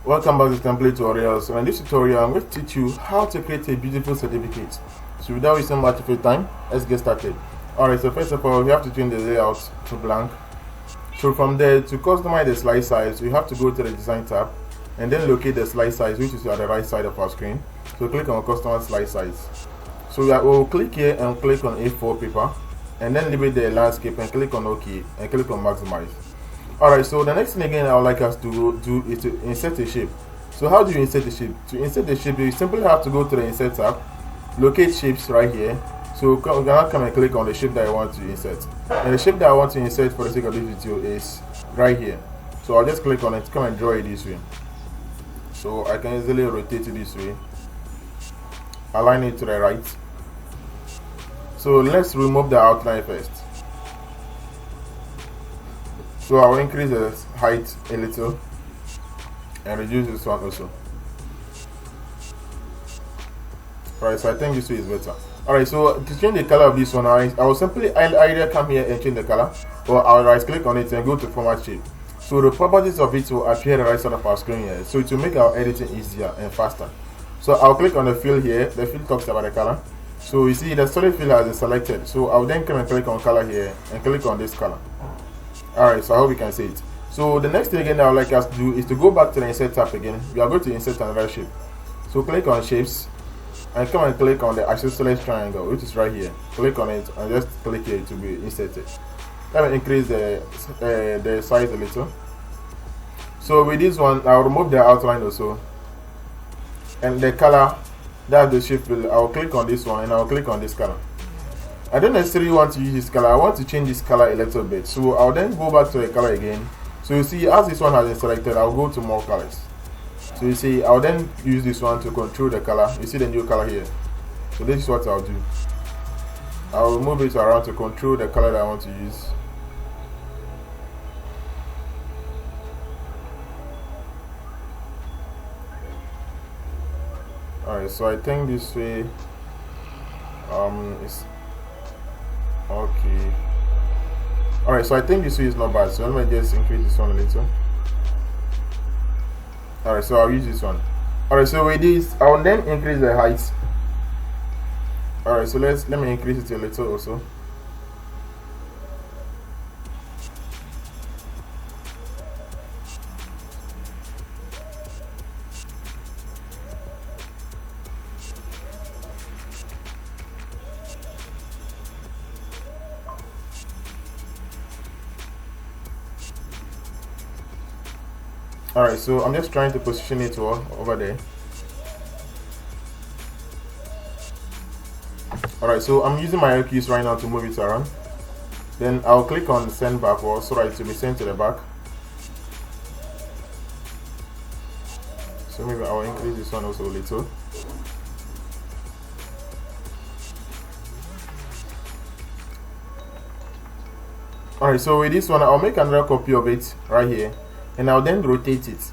Welcome back to Template Tutorials. So in this tutorial, I'm going to teach you how to create a beautiful certificate. So without wasting much of your time, let's get started. Alright, so first of all, you have to change the layout to blank. So from there, to customize the slide size, you have to go to the Design tab and then locate the slide size, which is at the right side of our screen. So click on Customize Slide Size. So we'll click here and click on A4 paper, and then leave it the landscape and click on OK and click on Maximize. Alright, so the next thing again I would like us to do is to insert a shape. So how do you insert a shape? To insert the shape, you simply have to go to the Insert tab, locate shapes right here. So you can now come and click on the shape that I want to insert. And the shape that I want to insert for the sake of this video is right here. So I'll just click on it, come and draw it this way. So I can easily rotate it this way, align it to the right. So let's remove the outline first. So I'll increase the height a little and reduce this one also. Alright, so I think this way is better. Alright, so to change the color of this one, I will simply either come here and change the color, or I'll right click on it and go to Format Shape. So the properties of it will appear at the right side of our screen here, so it will make our editing easier and faster. So I'll click on the fill here. The fill talks about the color. So you see the solid fill has been selected. So I'll then come and click on color here and click on this color. Alright, so I hope you can see it. So the next thing again I would like us to do is to go back to the Insert tab again. We are going to insert another shape. So click on Shapes and come and click on the isosceles triangle, which is right here. Click on it and just click here to be inserted. Let me increase the size a little. So with this one, I'll remove the outline also. And the color, that's the shape fill. I'll click on this one and I'll click on this color. I don't necessarily want to use this color. I want to change this color a little bit. So I'll then go back to the color again. So you see, as this one has been selected, I'll go to more colors. So you see, I'll then use this one to control the color. You see the new color here. So this is what I'll do. I'll move it around to control the color that I want to use. Alright, so I think this way is okay. Alright, so I think this way is not bad. So let me just increase this one a little. Alright, so I'll use this one. Alright, so with this, I'll then increase the height. Alright, so let me increase it a little also. Alright, so I'm just trying to position it over there. Alright, so I'm using my arrow keys right now to move it around. Then I'll click on send backward so that it will be sent to the back. So maybe I'll increase this one also a little. Alright, so with this one, I'll make another copy of it right here. And I'll then rotate it.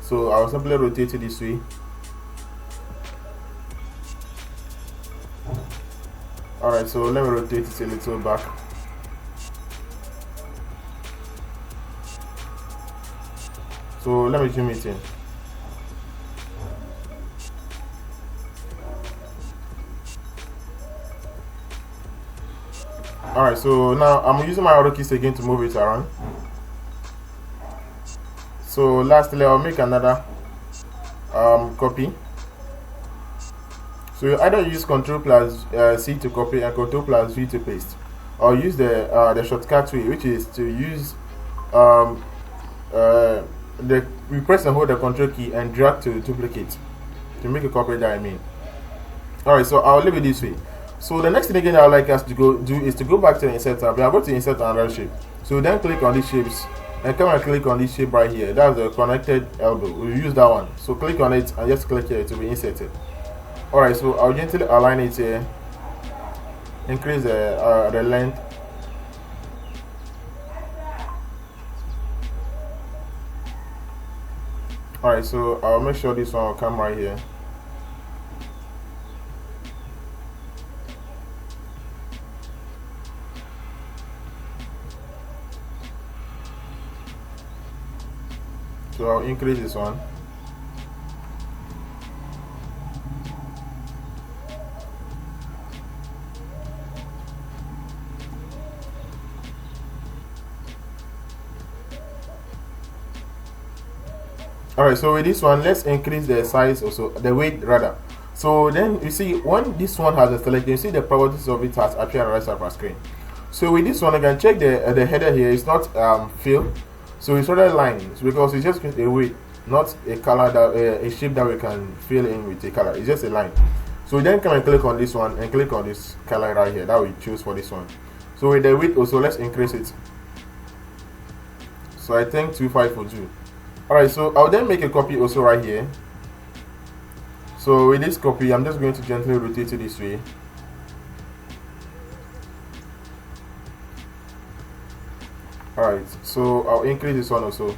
So I'll simply rotate it this way. Alright, so let me rotate it a little back. So let me zoom it in. Alright, so now I'm using my arrow keys again to move it around. So lastly, I'll make another copy. So you either use Ctrl plus C to copy and Ctrl plus V to paste, or use the shortcut way, which is to use we press and hold the Ctrl key and drag to duplicate to make a copy that I mean. Alright, so I'll leave it this way. So the next thing again I would like us to do is to go back to the Insert tab. We are going to insert another shape. So then click on these shapes and come and click on this shape right here. That's the connected elbow. We'll use that one. So click on it and just click here to be inserted. Alright, so I'll gently align it here. Increase the length. Alright, so I'll make sure this one will come right here. So I'll increase this one. Alright, so with this one, let's increase the size also, the weight rather. So then you see when this one has a select, you see the properties of it has appeared on the right side of our screen. So with this one, I can check the header here. It's not fill, so it's rather lines because it's just a weight, not a color that a shape that we can fill in with a color. It's just a line. So then come and click on this one and click on this color right here that we choose for this one. So with the width also, let's increase it. So I think 25 will do. Alright, so I'll then make a copy also right here. So with this copy, I'm just going to gently rotate it this way. Alright, so I'll increase this one also.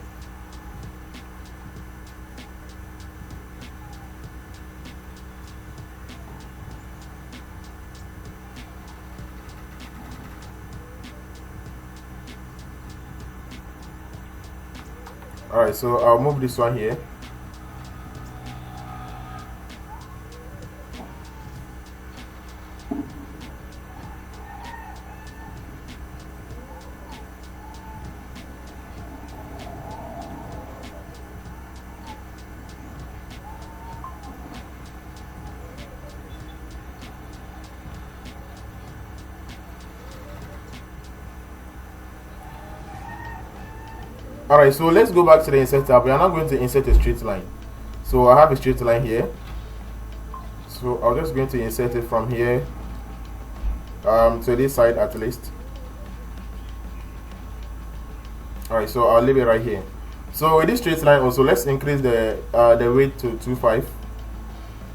Alright, so I'll move this one here. Alright, so let's go back to the insert tab. We are now going to insert a straight line. So I have a straight line here. So I'm just going to insert it from here to this side at least. Alright, so I'll leave it right here. So with this straight line also, let's increase the weight to 25.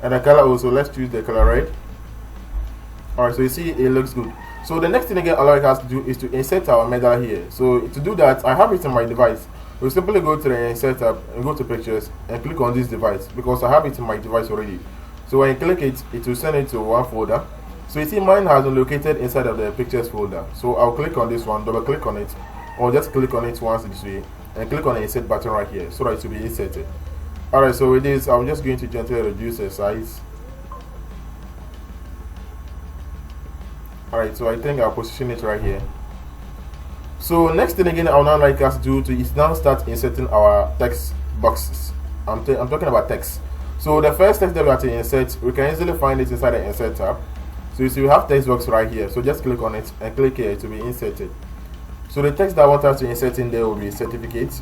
And the color also, let's choose the color red. Alright, so you see it looks good. So the next thing again Alaric has to do is to insert our medal here. So to do that, I have it on my device. We'll simply go to the insert tab and go to pictures and click on this device because I have it on my device already. So when you click it, it will send it to one folder. So you see mine has been located inside of the pictures folder. So I'll click on this one, double click on it, or just click on it once this way and click on the insert button right here so that it will be inserted. Alright, so with this, I'm just going to gently reduce the size. Alright, so I think I'll position it right here. So next thing again I would now like us to do is now start inserting our text boxes. I'm talking about text. So the first text that we have to insert, we can easily find it inside the insert tab. So you see we have text box right here. So just click on it and click here to be inserted. So the text that I want us to insert in there will be certificate.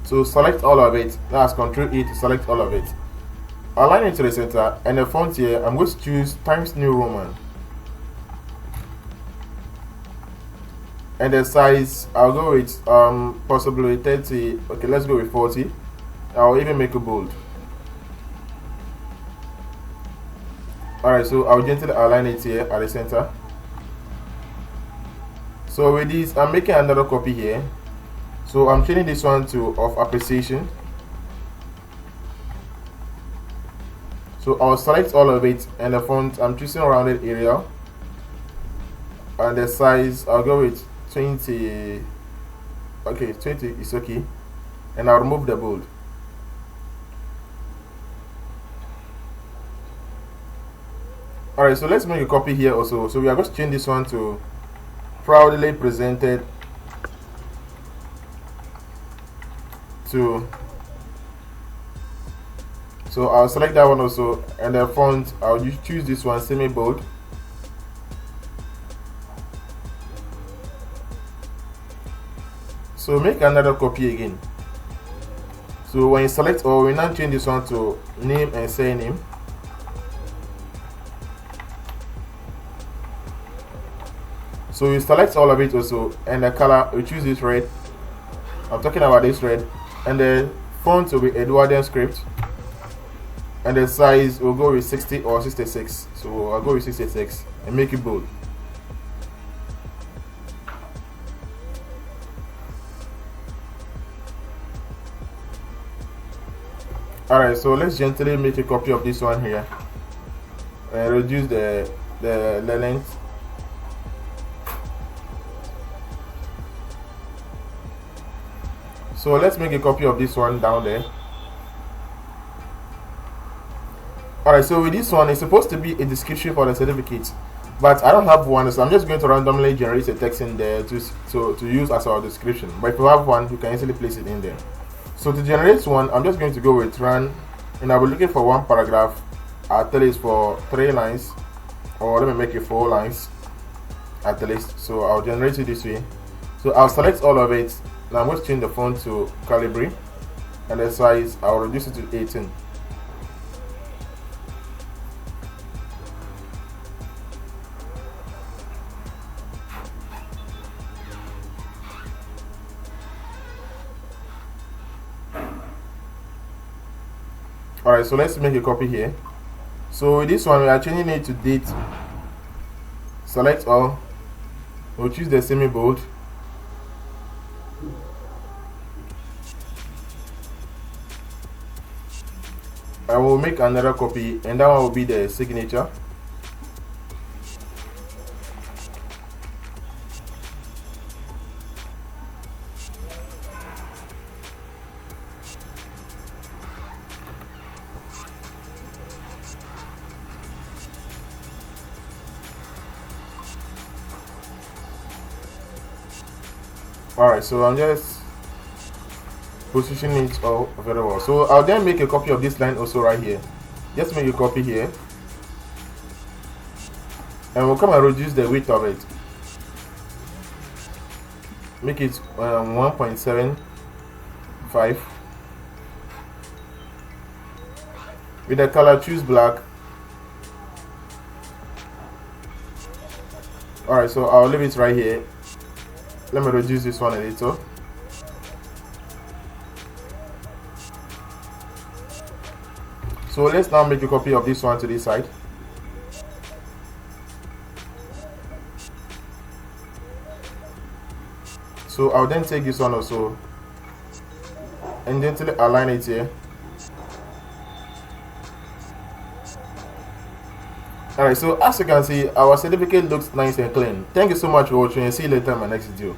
So select all of it. That's Ctrl E to select all of it. Align it to the center, and the font here I'm going to choose Times New Roman, and the size I'll go with possibly 30. Okay, let's go with 40. I'll even make it bold. Alright, so I'll gently align it here at the center. So with this, I'm making another copy here. So I'm changing this one to of appreciation. So I'll select all of it, and the font I'm choosing rounded area, and the size I'll go with 20. Okay, 20 is okay, and I'll remove the bold. Alright, so let's make a copy here also. So we are going to change this one to proudly presented to. So I'll select that one also, and the font I'll choose this one, semi bold. So make another copy again. So when you select, or we now change this one to name and surname. So you select all of it also, and the color we choose this red. I'm talking about this red, and the font will be Edwardian script. And the size will go with 60 or 66. So I'll go with 66 and make it bold. Alright, so let's gently make a copy of this one here and reduce the length. So let's make a copy of this one down there. Alright, so with this one, it's supposed to be a description for the certificate, but I don't have one, so I'm just going to randomly generate a text in there to use as our description. But if you have one, you can easily place it in there. So to generate one, I'm just going to go with run, and I'll be looking for one paragraph. I'll tell it for 3 lines, or let me make it 4 lines at least. So I'll generate it this way. So I'll select all of it. Now I'm going to change the font to Calibri, and the size I'll reduce it to 18. Alright, so let's make a copy here. So with this one, we are changing it to date. Select all. We'll choose the semi bold. I will make another copy, and that one will be the signature. Alright, so I'm just positioning it all very well. So I'll then make a copy of this line also right here. Just make a copy here, and we'll come and reduce the width of it. Make it 1.75. With the color, choose black. Alright, so I'll leave it right here. Let me reduce this one a little. So let's now make a copy of this one to this side. So I'll then take this one also and gently align it here. Alright, so as you can see, our certificate looks nice and clean. Thank you so much for watching, and see you later in my next video.